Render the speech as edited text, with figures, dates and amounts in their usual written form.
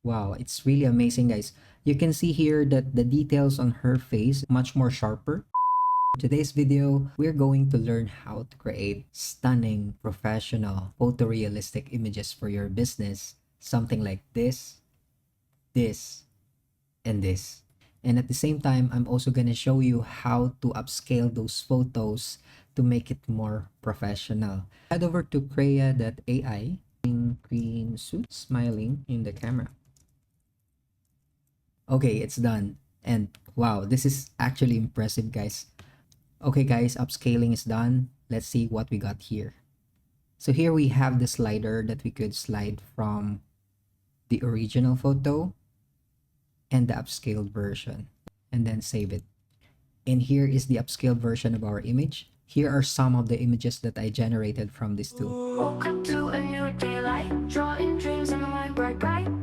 Wow, it's really amazing, guys. You can see here that the details on her face much more sharper. Today's video, we're going to learn how to create stunning, professional, photorealistic images for your business. Something like this, and this. And at the same time, I'm also going to show you how to upscale those photos to make it more professional. Head over to Krea.ai, green suit, smiling in the camera. Okay, it's done. And wow, this is actually impressive, guys. Okay, guys, upscaling is done. Let's see what we got here. So here we have the slider that we could slide from the original photo and the upscaled version, and then save it. And here is the upscaled version of our image. Here are some of the images that I generated from this tool.